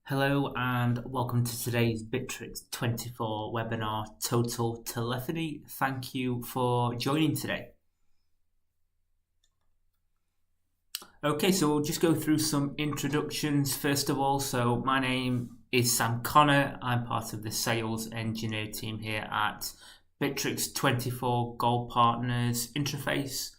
Hello and welcome to today's Bitrix24 webinar, Total Telephony. Thank you for joining today. Okay, so we'll just go through some introductions first of all. So my name is Sam Connor. I'm part of the sales engineer team here at Bitrix24 Gold Partners Interface.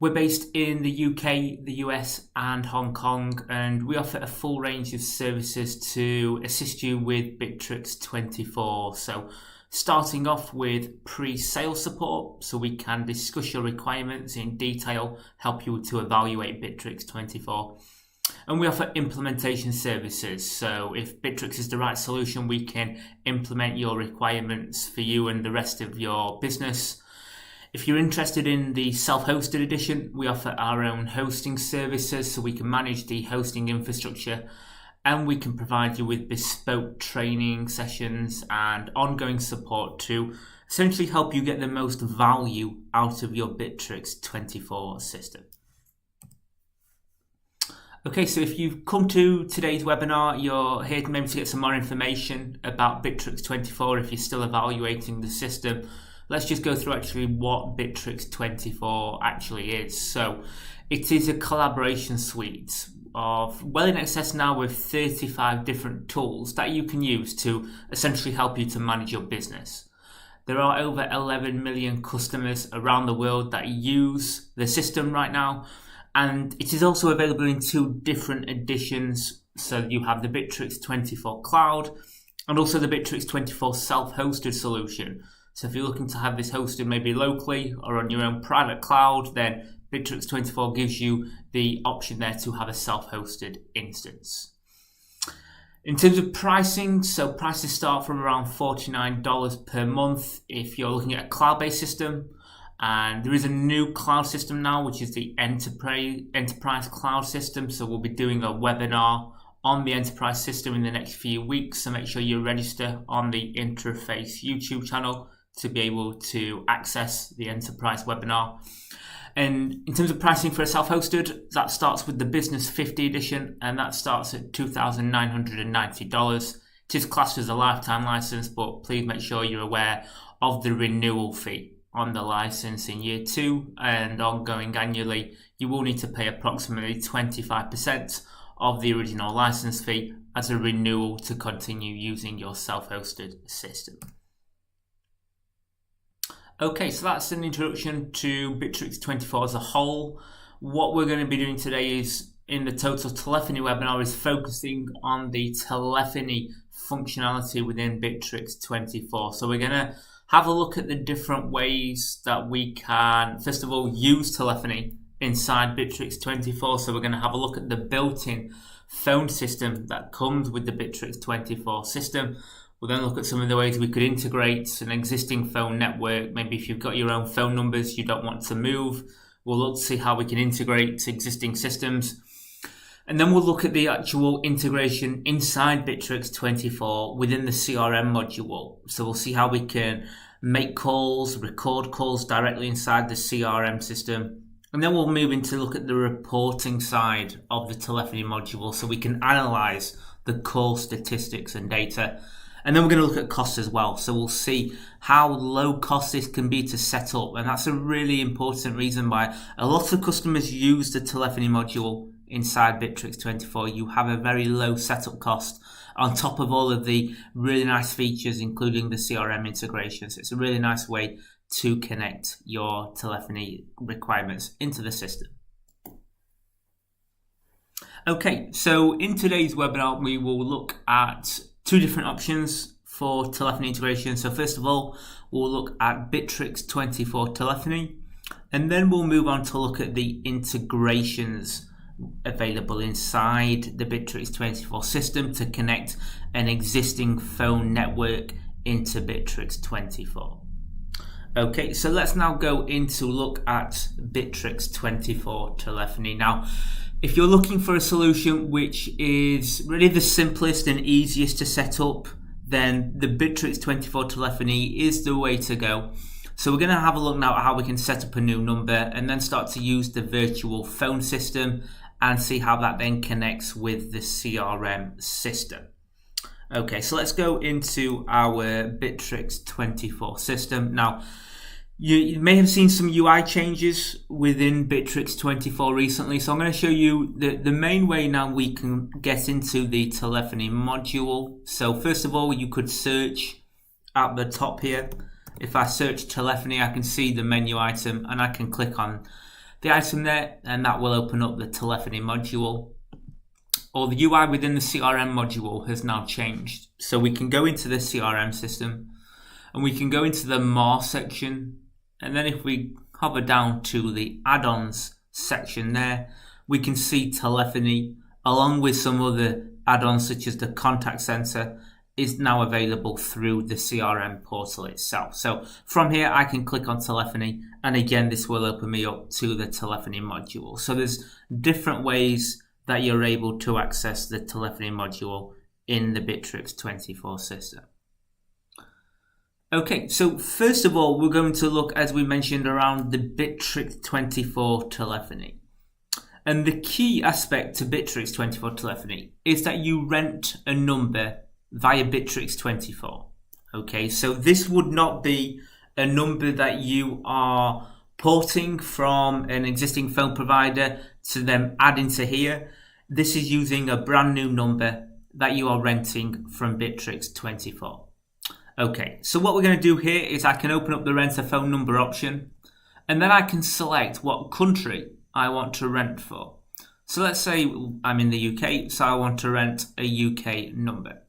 We're based in the UK, the US and Hong Kong, and we offer a full range of services to assist you with Bitrix24. So starting off with pre-sale support, so we can discuss your requirements in detail, help you to evaluate Bitrix24. And we offer implementation services. So if Bitrix is the right solution, we can implement your requirements for you and the rest of your business. If you're interested in the self-hosted edition, we offer our own hosting services so we can manage the hosting infrastructure, and we can provide you with bespoke training sessions and ongoing support to essentially help you get the most value out of your Bitrix24 system. Okay, so if you've come to today's webinar, you're here maybe to get some more information about Bitrix24 if you're still evaluating the system. Let's just go through actually what Bitrix24 actually is. So it is a collaboration suite of well in excess now with 35 different tools that you can use to essentially help you to manage your business. There are over 11 million customers around the world that use the system right now, and it is also available in two different editions. So you have the Bitrix24 Cloud and also the Bitrix24 self-hosted solution. So if you're looking to have this hosted maybe locally or on your own private cloud, then Bitrix24 gives you the option there to have a self-hosted instance. In terms of pricing, so prices start from around $49 per month if you're looking at a cloud-based system. And there is a new cloud system now, which is the enterprise cloud system. So we'll be doing a webinar on the enterprise system in the next few weeks. So make sure you register on the Interface YouTube channel to be able to access the enterprise webinar. And in terms of pricing for a self-hosted, that starts with the Business 50 edition, and that starts at $2,990. It is classed as a lifetime license, but please make sure you're aware of the renewal fee on the license in year 2 and ongoing annually. You will need to pay approximately 25% of the original license fee as a renewal to continue using your self-hosted system. Okay, so that's an introduction to Bitrix24 as a whole. What we're going to be doing today is, in the Total Telephony webinar, is focusing on the telephony functionality within Bitrix24. So we're going to have a look at the different ways that we can, first of all, use telephony inside Bitrix24. So we're going to have a look at the built-in phone system that comes with the Bitrix24 system. We'll then look at some of the ways we could integrate an existing phone network. Maybe if you've got your own phone numbers you don't want to move, we'll look to see how we can integrate existing systems. And then we'll look at the actual integration inside Bitrix24 within the CRM module. So we'll see how we can make calls, record calls directly inside the CRM system. And then we'll move into look at the reporting side of the telephony module so we can analyze the call statistics and data. And then we're going to look at costs as well. So we'll see how low cost this can be to set up. And that's a really important reason why a lot of customers use the telephony module inside Bitrix24. You have a very low setup cost on top of all of the really nice features, including the CRM integration. So it's a really nice way to connect your telephony requirements into the system. Okay, so in today's webinar, we will look at two different options for telephony integration. So first of all, we'll look at Bitrix24 Telephony, and then we'll move on to look at the integrations available inside the Bitrix24 system to connect an existing phone network into Bitrix24. Okay, so let's now go into look at Bitrix24 Telephony. Now, if you're looking for a solution which is really the simplest and easiest to set up, then the Bitrix24 Telephony is the way to go. So we're going to have a look now at how we can set up a new number and then start to use the virtual phone system and see how that then connects with the CRM system. Okay, so let's go into our Bitrix24 system. Now, you may have seen some UI changes within Bitrix24 recently, so I'm going to show you the main way now we can get into the telephony module. So first of all, you could search at the top here. If I search telephony, I can see the menu item and I can click on the item there, and that will open up the telephony module. Or the UI within the CRM module has now changed. So we can go into the CRM system and we can go into the More section. And then if we hover down to the add-ons section there, we can see telephony along with some other add-ons such as the contact center is now available through the CRM portal itself. So from here, I can click on telephony, and again, this will open me up to the telephony module. So there's different ways that you're able to access the telephony module in the Bitrix24 system. Okay, so first of all, we're going to look, as we mentioned, around the Bitrix24 telephony. And the key aspect to Bitrix24 telephony is that you rent a number via Bitrix24. Okay, so this would not be a number that you are porting from an existing phone provider to them add into here. This is using a brand new number that you are renting from Bitrix24. Okay, so what we're going to do here is I can open up the rent a phone number option, and then I can select what country I want to rent for. So let's say I'm in the UK, so I want to rent a UK number.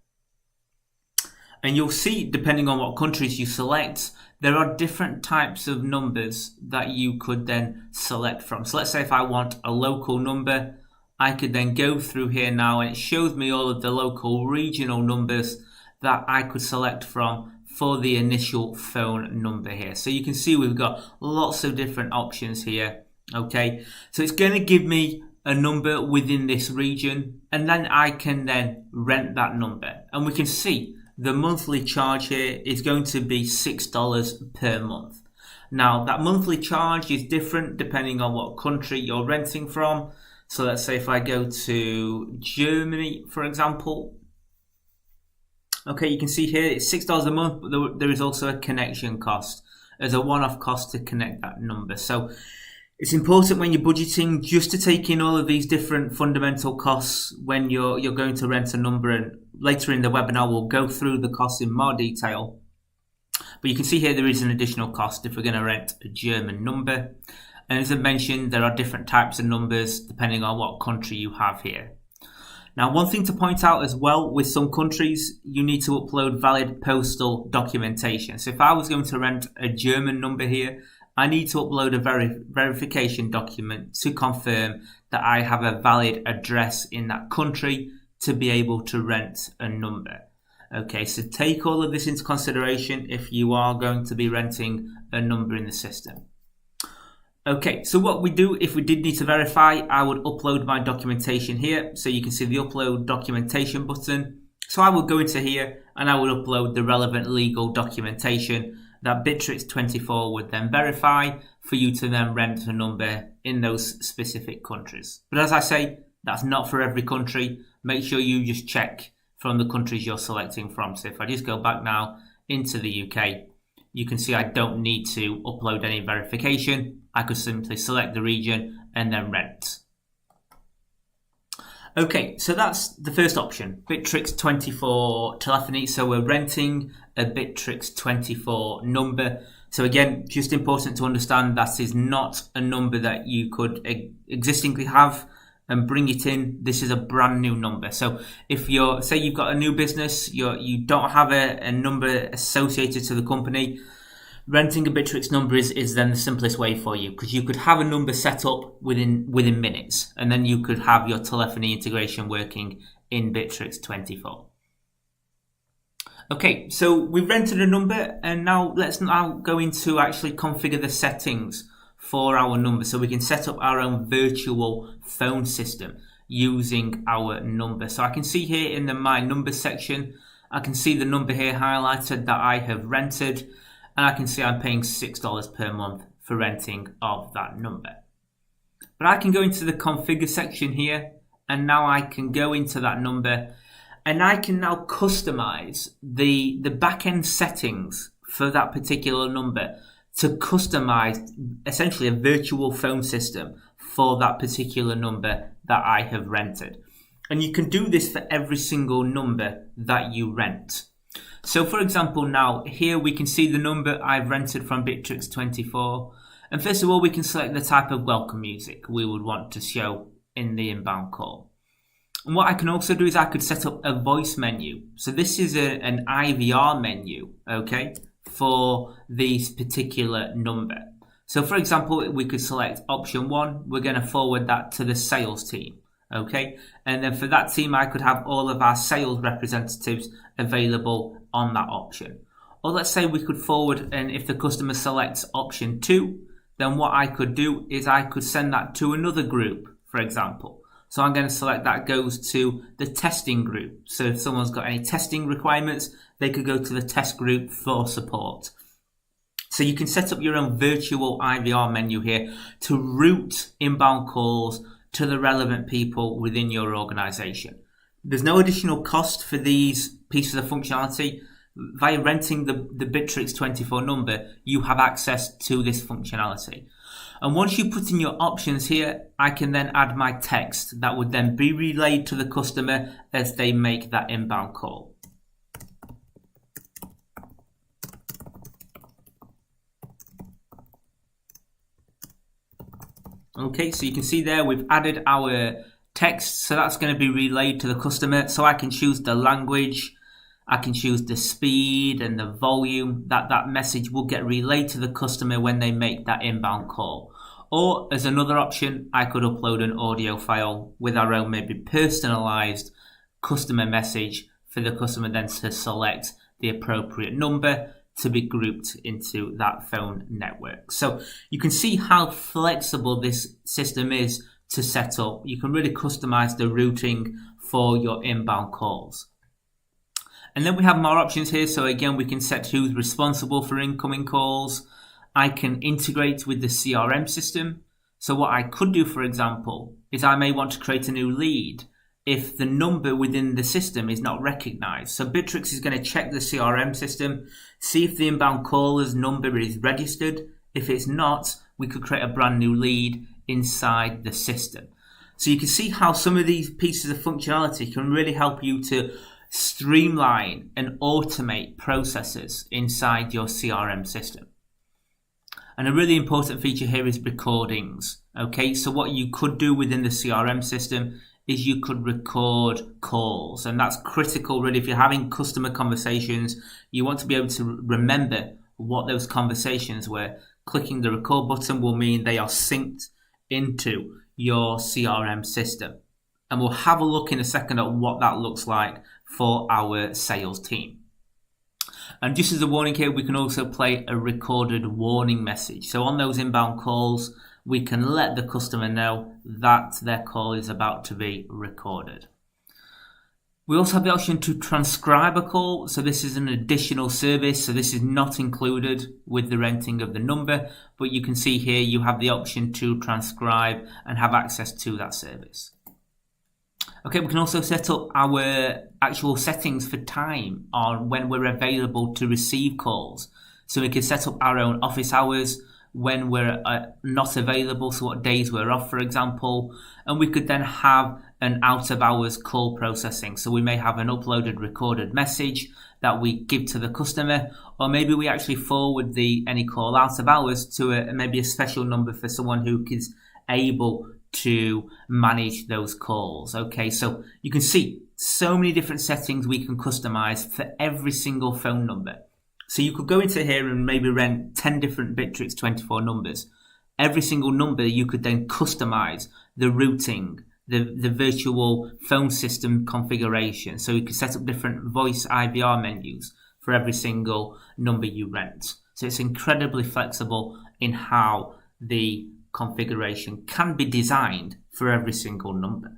And you'll see, depending on what countries you select, there are different types of numbers that you could then select from. So let's say if I want a local number, I could then go through here now and it shows me all of the local regional numbers that I could select from for the initial phone number here. So you can see we've got lots of different options here. Okay, so it's going to give me a number within this region, and then I can then rent that number. And we can see the monthly charge here is going to be $6 per month. Now, that monthly charge is different depending on what country you're renting from. So let's say if I go to Germany, for example. Okay, you can see here it's $6 a month, but there is also a connection cost as a one-off cost to connect that number. So it's important when you're budgeting just to take in all of these different fundamental costs when you're going to rent a number, and later in the webinar we'll go through the costs in more detail. But you can see here there is an additional cost if we're going to rent a German number. And as I mentioned, there are different types of numbers depending on what country you have here. Now, one thing to point out as well, with some countries, you need to upload valid postal documentation. So if I was going to rent a German number here, I need to upload a verification document to confirm that I have a valid address in that country to be able to rent a number. Okay, so take all of this into consideration if you are going to be renting a number in the system. Okay, so what we do, if we did need to verify, I would upload my documentation here. So you can see the upload documentation button. So I would go into here and I would upload the relevant legal documentation that Bitrix24 would then verify for you to then rent a number in those specific countries. But as I say, that's not for every country. Make sure you just check from the countries you're selecting from. So if I just go back now into the UK, you can see I don't need to upload any verification. I could simply select the region and then rent. Okay, so that's the first option, Bitrix24 Telephony. So we're renting a Bitrix24 number. So again, just important to understand that is not a number that you could existingly have and bring it in. This is a brand new number. So if you're, say you've got a new business, you don't have a number associated to the company, renting a Bitrix number is then the simplest way for you, because you could have a number set up within minutes, and then you could have your telephony integration working in Bitrix24. Okay, so we've rented a number, and now let's go into actually configure the settings for our number so we can set up our own virtual phone system using our number. So I can see here in the My Numbers section, I can see the number here highlighted that I have rented, and I can see I'm paying $6 per month for renting of that number. But But I can go into the configure section here, and now I can go into that number, and I can now customize the back-end settings for that particular number to customize essentially a virtual phone system for that particular number that I have rented. And you can do this for every single number that you rent. So for example, now here we can see the number I've rented from Bitrix24. And first of all, we can select the type of welcome music we would want to show in the inbound call. And what I can also do is I could set up a voice menu. So this is an IVR menu, okay, for this particular number. So for example, we could select option 1. We're going to forward that to the sales team, okay? And then for that team, I could have all of our sales representatives available on that option. Or let's say we could forward, and if the customer selects option 2, then what I could do is I could send that to another group, for example. So I'm going to select that goes to the testing group. So if someone's got any testing requirements, they could go to the test group for support. So you can set up your own virtual IVR menu here to route inbound calls to the relevant people within your organization. There's no additional cost for these pieces of functionality. Via renting the Bitrix24 number, you have access to this functionality. And once you put in your options here, I can then add my text that would then be relayed to the customer as they make that inbound call. Okay, so you can see there we've added our text, so that's going to be relayed to the customer. So I can choose the language, I can choose the speed and the volume that message will get relayed to the customer when they make that inbound call. Or as another option, I could upload an audio file with our own maybe personalized customer message for the customer then to select the appropriate number to be grouped into that phone network. So you can see how flexible this system is to set up. You can really customize the routing for your inbound calls. And then we have more options here. So again, we can set who's responsible for incoming calls. I can integrate with the CRM system. So what I could do, for example, is I may want to create a new lead if the number within the system is not recognized. So Bitrix is going to check the CRM system, see if the inbound caller's number is registered. If it's not, we could create a brand new lead inside the system. So you can see how some of these pieces of functionality can really help you to streamline and automate processes inside your CRM system. And a really important feature here is recordings. Okay, so what you could do within the CRM system is you could record calls, and that's critical really. If you're having customer conversations, you want to be able to remember what those conversations were. Clicking the record button will mean they are synced into your CRM system. And we'll have a look in a second at what that looks like for our sales team. And just as a warning here, we can also play a recorded warning message. So on those inbound calls, we can let the customer know that their call is about to be recorded. We also have the option to transcribe a call. So this is an additional service. So this is not included with the renting of the number, but you can see here you have the option to transcribe and have access to that service. Okay, we can also set up our actual settings for time on when we're available to receive calls. So we can set up our own office hours when we're not available, so what days we're off, for example. And we could then have an out of hours call processing. So we may have an uploaded recorded message that we give to the customer, or maybe we actually forward any call out of hours to maybe a special number for someone who is able to manage those calls. Okay, so you can see so many different settings we can customize for every single phone number. So you could go into here and maybe rent 10 different Bitrix24 numbers. Every single number you could then customize the routing, the virtual phone system configuration. So you could set up different voice IVR menus for every single number you rent. So it's incredibly flexible in how the configuration can be designed for every single number.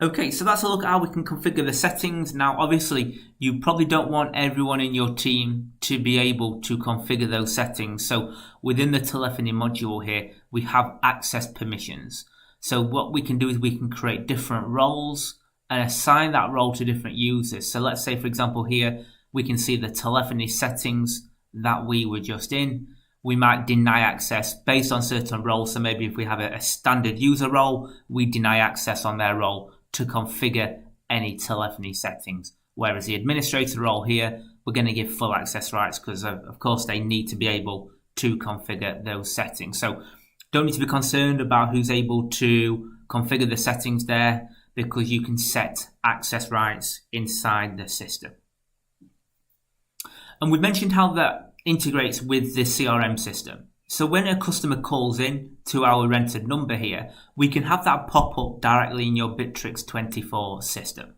Okay, so that's a look at how we can configure the settings. Now, obviously, you probably don't want everyone in your team to be able to configure those settings. So within the telephony module here, we have access permissions. So what we can do is we can create different roles and assign that role to different users. So let's say, for example, here, we can see the telephony settings that we were just in. We might deny access based on certain roles. So maybe if we have a standard user role, we deny access on their role to configure any telephony settings. Whereas the administrator role here, we're going to give full access rights because of course they need to be able to configure those settings. So don't need to be concerned about who's able to configure the settings there, because you can set access rights inside the system. And we've mentioned how that integrates with the CRM system. So when a customer calls in to our rented number here, we can have that pop up directly in your Bitrix24 system.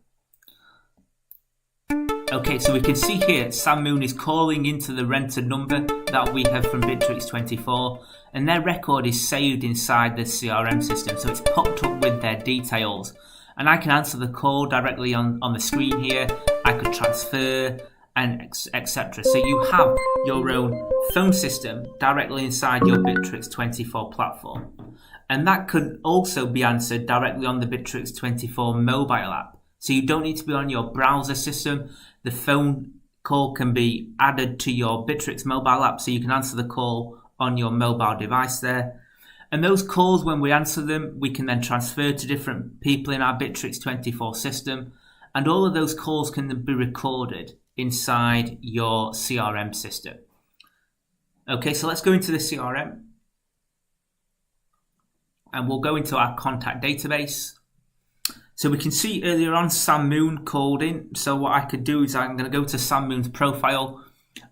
Okay, so we can see here Sam Moon is calling into the rented number that we have from Bitrix24, and their record is saved inside the CRM system, so it's popped up with their details. And I can answer the call directly on the screen here. I could transfer and etc. So you have your own phone system directly inside your Bitrix24 platform. And that could also be answered directly on the Bitrix24 mobile app. So you don't need to be on your browser system. The phone call can be added to your Bitrix mobile app, so you can answer the call on your mobile device there. And those calls, when we answer them, we can then transfer to different people in our Bitrix24 system. And all of those calls can be recorded inside your CRM system. Okay, so let's go into the CRM. And we'll go into our contact database. So we can see earlier on Sam Moon called in. So what I could do is I'm going to go to Sam Moon's profile.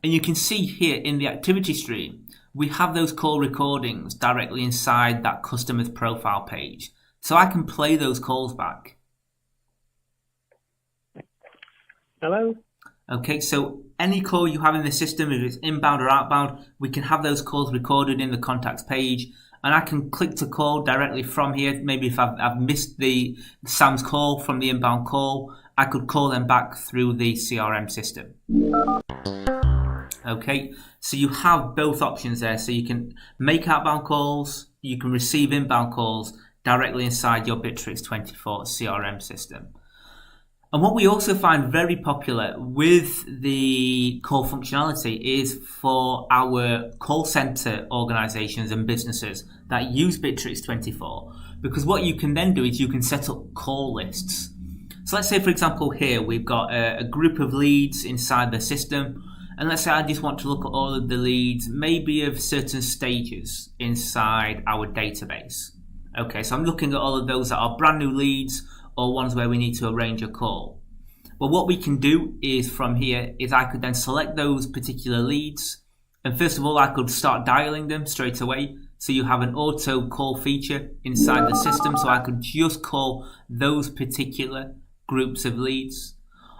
And you can see here in the activity stream, we have those call recordings directly inside that customer's profile page. So I can play those calls back. Hello? Okay, so any call you have in the system, if it's inbound or outbound, we can have those calls recorded in the contacts page. And I can click to call directly from here. Maybe if I've missed the Sam's call from the inbound call, I could call them back through the CRM system. Okay, so you have both options there. So you can make outbound calls, you can receive inbound calls directly inside your Bitrix24 CRM system. And what we also find very popular with the call functionality is for our call center organizations and businesses that use Bitrix24, because what you can then do is you can set up call lists. So let's say, for example, here we've got a group of leads inside the system. And let's say I just want to look at all of the leads, maybe of certain stages inside our database. Okay, so I'm looking at all of those that are brand new leads or ones where we need to arrange a call. Well, what we can do is from here is I could then select those particular leads. And first of all, I could start dialing them straight away. So you have an auto call feature inside the system. So I could just call those particular groups of leads.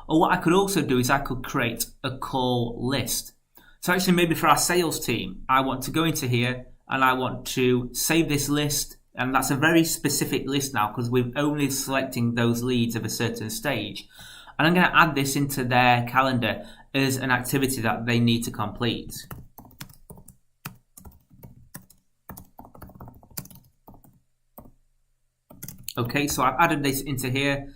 Or what I could also do is I could create a call list. So actually maybe for our sales team, I want to go into here and I want to save this list. And that's a very specific list now because we're only selecting those leads of a certain stage. And I'm going to add this into their calendar as an activity that they need to complete. Okay, so I've added this into here.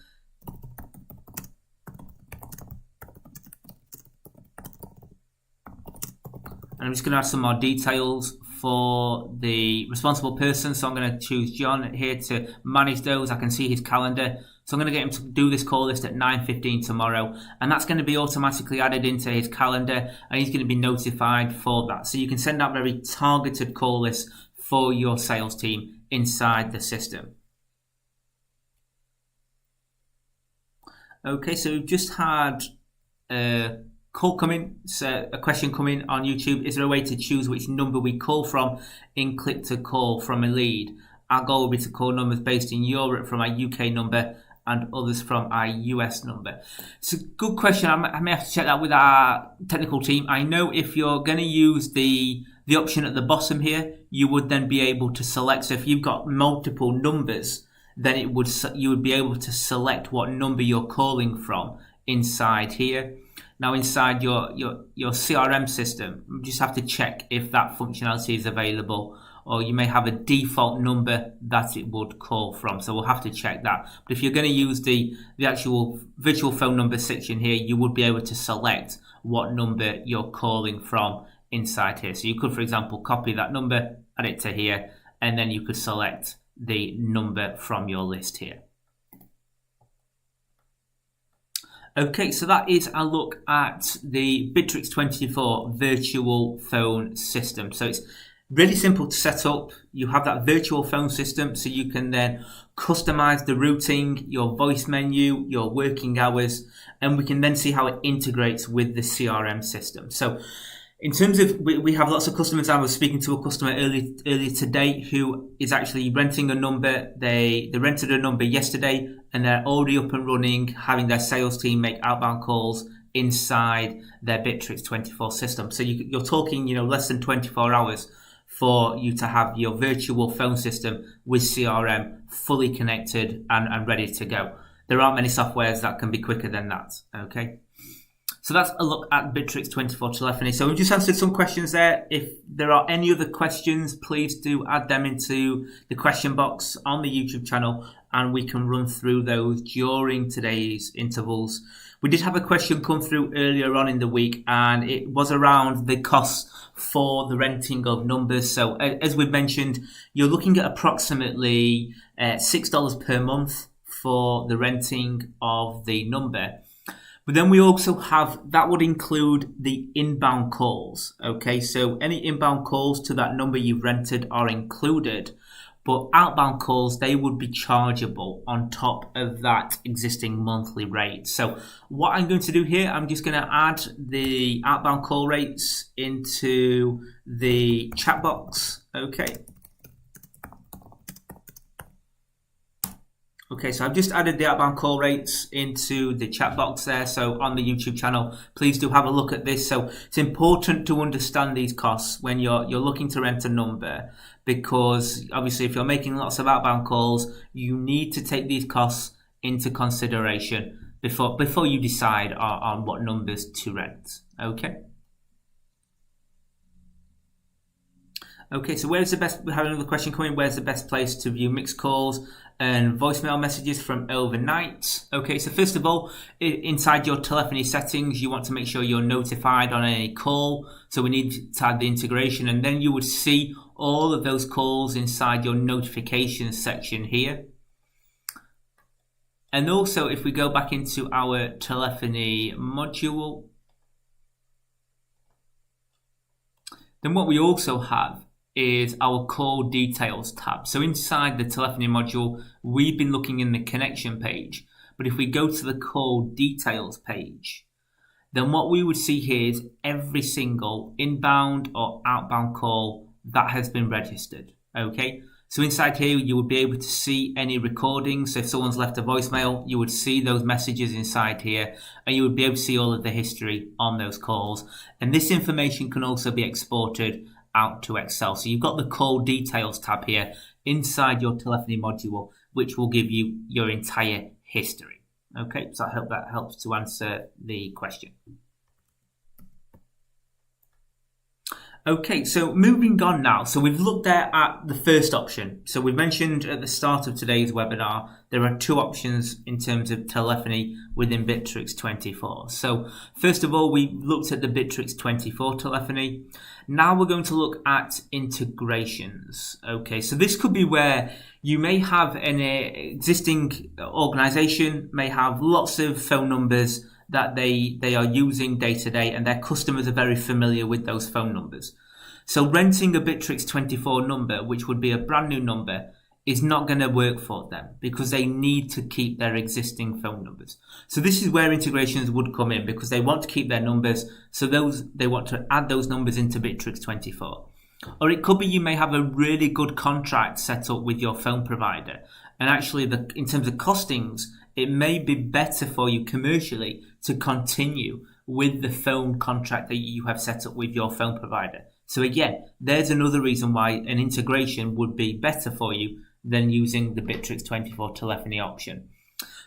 And I'm just going to add some more details for the responsible person. So I'm going to choose John here to manage those. I can see his calendar. So I'm going to get him to do this call list at 9:15 tomorrow. And that's going to be automatically added into his calendar. And he's going to be notified for that. So you can send out very targeted call lists for your sales team inside the system. Okay, so we've just had a call coming, so a question coming on YouTube. Is there a way to choose which number we call from in click to call from a lead? Our goal will be to call numbers based in Europe from our UK number and others from our US number. It's a good question. I may have to check that with our technical team. I know if you're going to use the option at the bottom here, you would then be able to select. So if you've got multiple numbers, then you would be able to select what number you're calling from inside here. Now inside your CRM system, you just have to check if that functionality is available, or you may have a default number that it would call from. So we'll have to check that. But if you're going to use the actual virtual phone number section here, you would be able to select what number you're calling from inside here. So you could, for example, copy that number, add it to here, and then you could select the number from your list here. Okay, so that is a look at the Bitrix24 virtual phone system. So it's really simple to set up. You have that virtual phone system, so you can then customize the routing, your voice menu, your working hours, and we can then see how it integrates with the CRM system. So in terms of, we have lots of customers. I was speaking to a customer earlier today who is actually renting a number. They rented a number yesterday, and they're already up and running, having their sales team make outbound calls inside their Bitrix24 system. So you're talking, less than 24 hours for you to have your virtual phone system with CRM fully connected and ready to go. There aren't many softwares that can be quicker than that. Okay. So that's a look at Bitrix24 Telephony. So we've just answered some questions there. If there are any other questions, please do add them into the question box on the YouTube channel, and we can run through those during today's intervals. We did have a question come through earlier on in the week, and it was around the costs for the renting of numbers. So as we've mentioned, you're looking at approximately $6 per month for the renting of the number. But then we also have, that would include the inbound calls. Okay, so any inbound calls to that number you've rented are included, but outbound calls, they would be chargeable on top of that existing monthly rate. So what I'm going to do here, I'm just going to add the outbound call rates into the chat box. Okay, so I've just added the outbound call rates into the chat box there. So on the YouTube channel, please do have a look at this. So it's important to understand these costs when you're looking to rent a number, because obviously if you're making lots of outbound calls, you need to take these costs into consideration before you decide on what numbers to rent. Okay, so we have another question coming. Where's the best place to view mixed calls and voicemail messages from overnight? Okay, so first of all, inside your telephony settings, you want to make sure you're notified on any call. So we need to add the integration, and then you would see all of those calls inside your notifications section here. And also, if we go back into our telephony module, then what we also have is our call details tab. So inside the telephony module, we've been looking in the connection page, but if we go to the call details page, then what we would see here is every single inbound or outbound call that has been registered. Okay, so inside here you would be able to see any recordings. So if someone's left a voicemail, you would see those messages inside here, and you would be able to see all of the history on those calls. And this information can also be exported out to Excel. So you've got the call details tab here inside your telephony module, which will give you your entire history. Okay, so I hope that helps to answer the question. Okay, so moving on now. So we've looked there at the first option. So we mentioned at the start of today's webinar, there are two options in terms of telephony within Bitrix24. So first of all, we looked at the Bitrix24 telephony. Now we're going to look at integrations. Okay, so this could be where you may have an existing organization, may have lots of phone numbers that they are using day to day, and their customers are very familiar with those phone numbers. So renting a Bitrix24 number, which would be a brand new number, is not going to work for them because they need to keep their existing phone numbers. So this is where integrations would come in, because they want to keep their numbers, so they want to add those numbers into Bitrix24. Or it could be you may have a really good contract set up with your phone provider, and actually in terms of costings, it may be better for you commercially to continue with the phone contract that you have set up with your phone provider. So again, there's another reason why an integration would be better for you than using the Bitrix24 telephony option.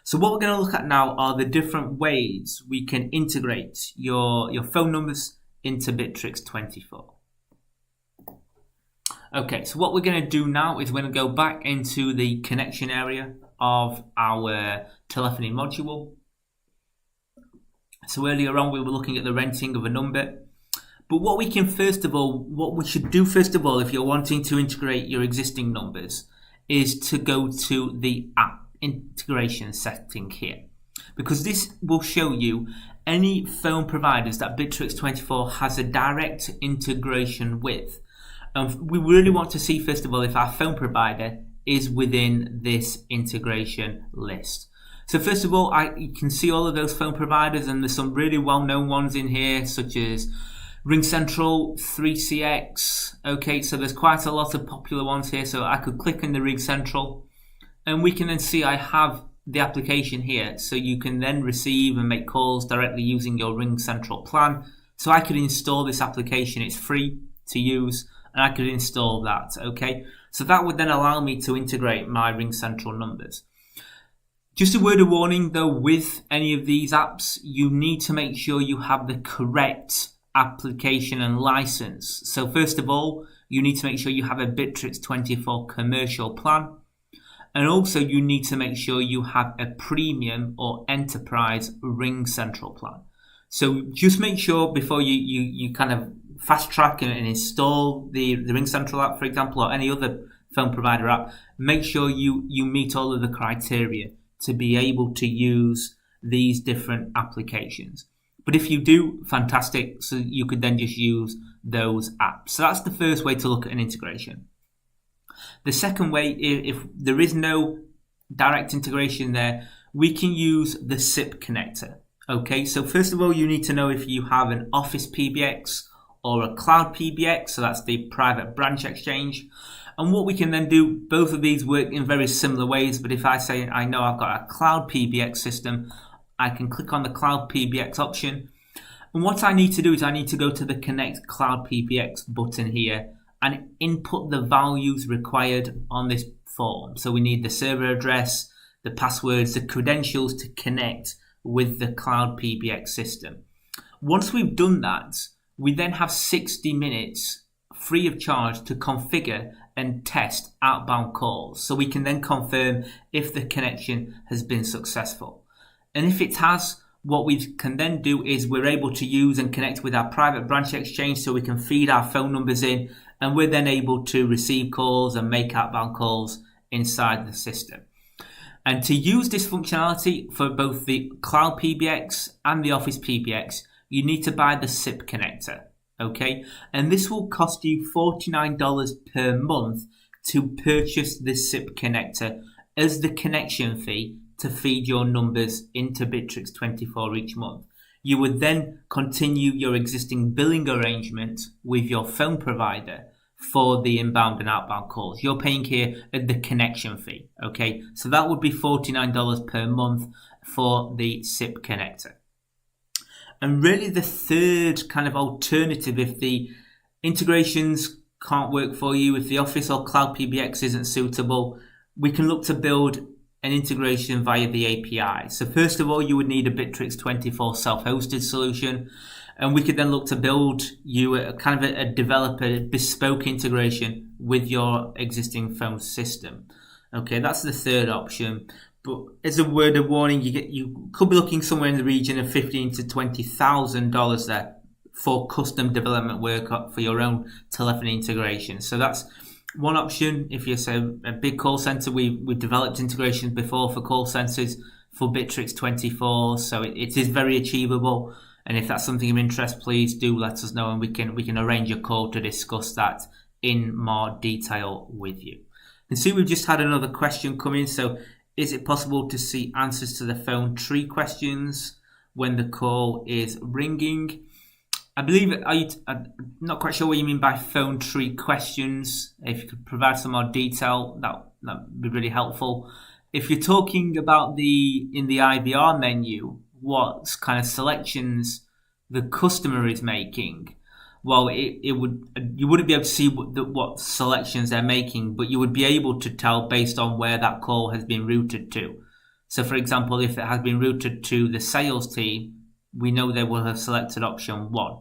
So what we're going to look at now are the different ways we can integrate your phone numbers into Bitrix24. Okay, so what we're going to do now is we're going to go back into the connection area of our telephony module. So earlier on we were looking at the renting of a number. But what we should do first of all, if you're wanting to integrate your existing numbers, is to go to the app integration setting here, because this will show you any phone providers that Bitrix24 has a direct integration with. We really want to see first of all if our phone provider is within this integration list. So first of all, you can see all of those phone providers, and there's some really well-known ones in here, such as RingCentral, 3CX. Okay, so there's quite a lot of popular ones here. So I could click on the RingCentral, and we can then see I have the application here. So you can then receive and make calls directly using your RingCentral plan. So I could install this application. It's free to use, and I could install that. Okay, so that would then allow me to integrate my RingCentral numbers. Just a word of warning though, with any of these apps, you need to make sure you have the correct application and license. So first of all, you need to make sure you have a Bitrix24 commercial plan, and also you need to make sure you have a premium or enterprise RingCentral plan. So just make sure before you kind of fast track and install the RingCentral app, for example, or any other phone provider app, make sure you meet all of the criteria to be able to use these different applications. But if you do, fantastic. So you could then just use those apps. So that's the first way to look at an integration. The second way, if there is no direct integration there, we can use the SIP connector. Okay, so first of all, you need to know if you have an Office PBX or a Cloud PBX. So that's the private branch exchange. And what we can then do, both of these work in very similar ways. But if I say I know I've got a Cloud PBX system, I can click on the Cloud PBX option. And what I need to do is I need to go to the Connect Cloud PBX button here and input the values required on this form. So we need the server address, the passwords, the credentials to connect with the Cloud PBX system. Once we've done that, we then have 60 minutes free of charge to configure and test outbound calls. So we can then confirm if the connection has been successful. And if it has, what we can then do is we're able to use and connect with our private branch exchange, so we can feed our phone numbers in, and we're then able to receive calls and make outbound calls inside the system. And to use this functionality for both the Cloud PBX and the Office PBX, you need to buy the SIP connector. Okay, and this will cost you $49 per month to purchase this SIP connector as the connection fee to feed your numbers into Bitrix24 each month. You would then continue your existing billing arrangement with your phone provider for the inbound and outbound calls. You're paying here at the connection fee. Okay, so that would be $49 per month for the SIP connector. And really the third kind of alternative, if the integrations can't work for you, if the Office or Cloud PBX isn't suitable, we can look to build an integration via the API. So first of all, you would need a Bitrix24 self-hosted solution, and we could then look to build you a kind of a developer bespoke integration with your existing phone system. Okay, that's the third option. But as a word of warning, you could be looking somewhere in the region of $15,000 to $20,000 there for custom development work for your own telephony integration. So that's one option. If you're say a big call center, we've developed integrations before for call centers for Bitrix24, so it is very achievable. And if that's something of interest, please do let us know, and we can arrange a call to discuss that in more detail with you. And see, we've just had another question come in. So, is it possible to see answers to the phone tree questions when the call is ringing? I believe, I'm not quite sure what you mean by phone tree questions. If you could provide some more detail, that would be really helpful. If you're talking about in the IVR menu, what kind of selections the customer is making, well, it would, you wouldn't be able to see what selections they're making, but you would be able to tell based on where that call has been routed to. So, for example, if it has been routed to the sales team, we know they will have selected option 1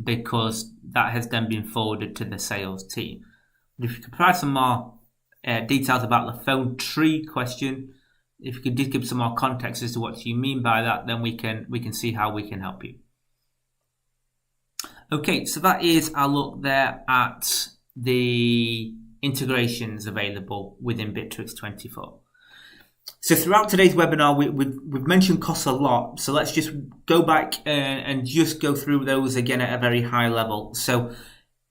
because that has then been forwarded to the sales team. If you could provide some more details about the phone tree question, if you could just give some more context as to what you mean by that, then we can see how we can help you. Okay, so that is our look there at the integrations available within Bitrix24. So throughout today's webinar, we've mentioned costs a lot. So let's just go back and just go through those again at a very high level. So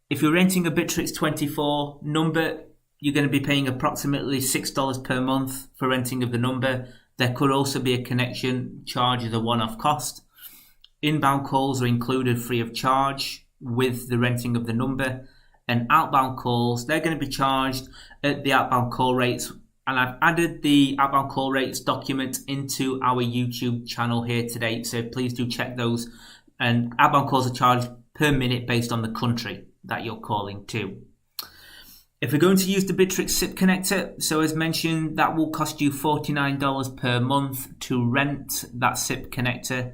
if you're renting a Bitrix24 number, you're going to be paying approximately $6 per month for renting of the number. There could also be a connection charge as a one-off cost. Inbound calls are included free of charge with the renting of the number. And outbound calls, they're going to be charged at the outbound call rates. And I've added the outbound call rates document into our YouTube channel here today. So please do check those. And outbound calls are charged per minute based on the country that you're calling to. If we're going to use the Bitrix SIP connector, so as mentioned, that will cost you $49 per month to rent that SIP connector.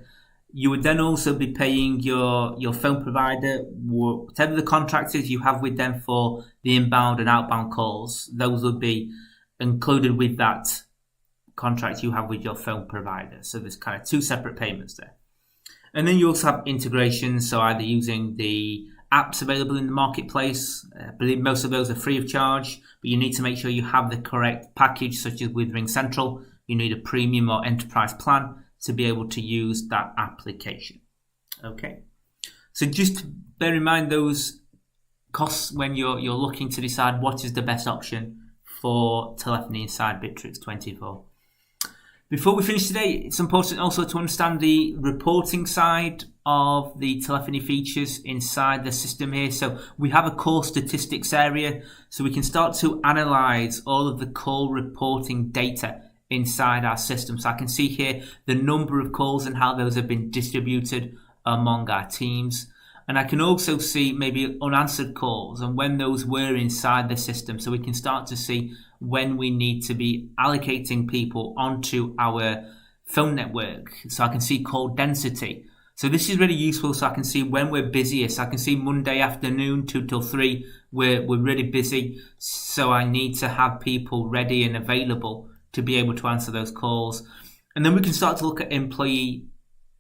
You would then also be paying your phone provider, whatever the contract is you have with them for the inbound and outbound calls. Those would be included with that contract you have with your phone provider. So there's kind of two separate payments there. And then you also have integrations, so either using the apps available in the marketplace. I believe most of those are free of charge, but you need to make sure you have the correct package, such as with Ring Central. You need a premium or enterprise plan to be able to use that application. Okay, so just bear in mind those costs when you're looking to decide what is the best option for telephony inside Bitrix24. Before we finish today, it's important also to understand the reporting side of the telephony features inside the system here. So we have a call statistics area, so we can start to analyze all of the call reporting data inside our system. So I can see here the number of calls and how those have been distributed among our teams. And I can also see maybe unanswered calls and when those were inside the system. So we can start to see when we need to be allocating people onto our phone network. So I can see call density. So this is really useful, so I can see when we're busiest. I can see Monday afternoon, 2 till 3, we're really busy. So I need to have people ready and available to be able to answer those calls. And then we can start to look at employee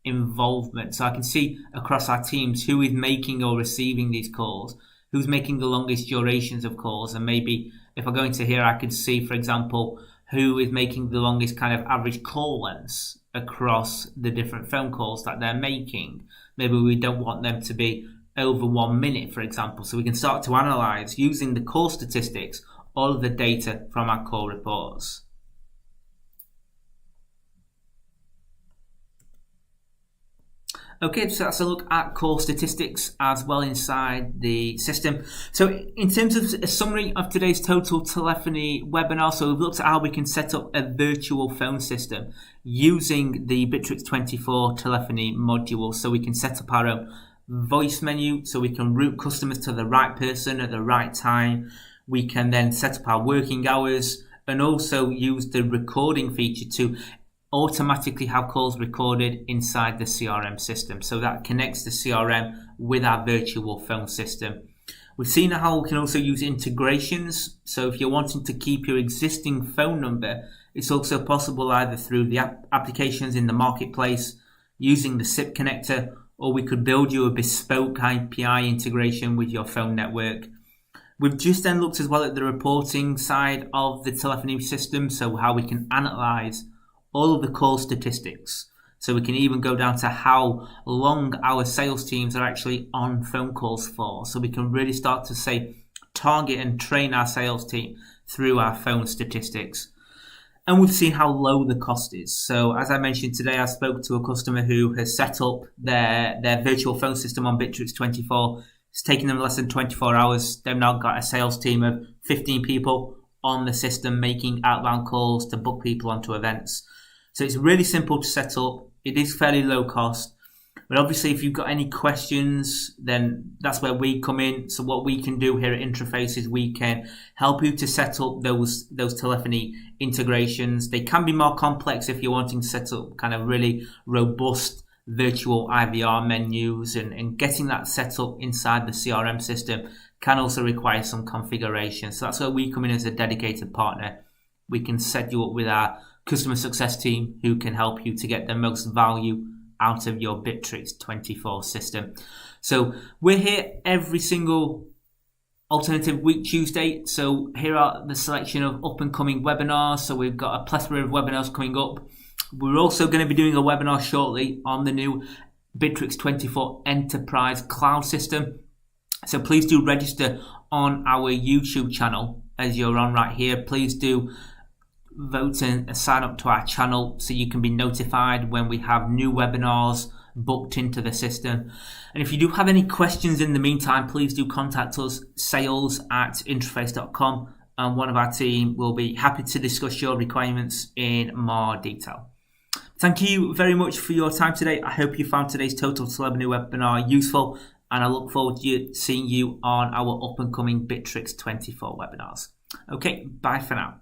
involvement. So I can see across our teams who is making or receiving these calls, who's making the longest durations of calls. And maybe if I go into here, I can see, for example, who is making the longest kind of average call lengths across the different phone calls that they're making. Maybe we don't want them to be over 1 minute, for example. So we can start to analyze using the call statistics, all of the data from our call reports. Okay, so that's a look at call statistics as well inside the system. So in terms of a summary of today's total telephony webinar, so we've looked at how we can set up a virtual phone system using the Bitrix24 telephony module. So we can set up our own voice menu, so we can route customers to the right person at the right time. We can then set up our working hours and also use the recording feature to automatically have calls recorded inside the CRM system. So that connects the CRM with our virtual phone system. We've seen how we can also use integrations. So if you're wanting to keep your existing phone number, it's also possible either through the applications in the marketplace, using the SIP connector, or we could build you a bespoke API integration with your phone network. We've just then looked as well at the reporting side of the telephony system, so how we can analyze all of the call statistics. So we can even go down to how long our sales teams are actually on phone calls for. So we can really start to say, target and train our sales team through our phone statistics. And we've seen how low the cost is. So as I mentioned today, I spoke to a customer who has set up their virtual phone system on Bitrix24. It's taken them less than 24 hours. They've now got a sales team of 15 people on the system making outbound calls to book people onto events. So it's really simple to set up. It is fairly low cost. But obviously, if you've got any questions, then that's where we come in. So what we can do here at Interface is we can help you to set up those telephony integrations. They can be more complex if you're wanting to set up kind of really robust virtual IVR menus, and getting that set up inside the CRM system can also require some configuration. So that's where we come in as a dedicated partner. We can set you up with our customer success team who can help you to get the most value out of your Bitrix24 system. So we're here every single alternative week Tuesday. So here are the selection of up and coming webinars. So we've got a plethora of webinars coming up. We're also going to be doing a webinar shortly on the new Bitrix24 Enterprise Cloud System. So please do register on our YouTube channel as you're on right here. Please do vote and sign up to our channel so you can be notified when we have new webinars booked into the system. And if you do have any questions in the meantime, please do contact us, sales@interface.com, and one of our team will be happy to discuss your requirements in more detail. Thank you very much for your time today. I hope you found today's Total Telephony webinar useful, and I look forward to seeing you on our up and coming Bitrix24 webinars. Okay, bye for now.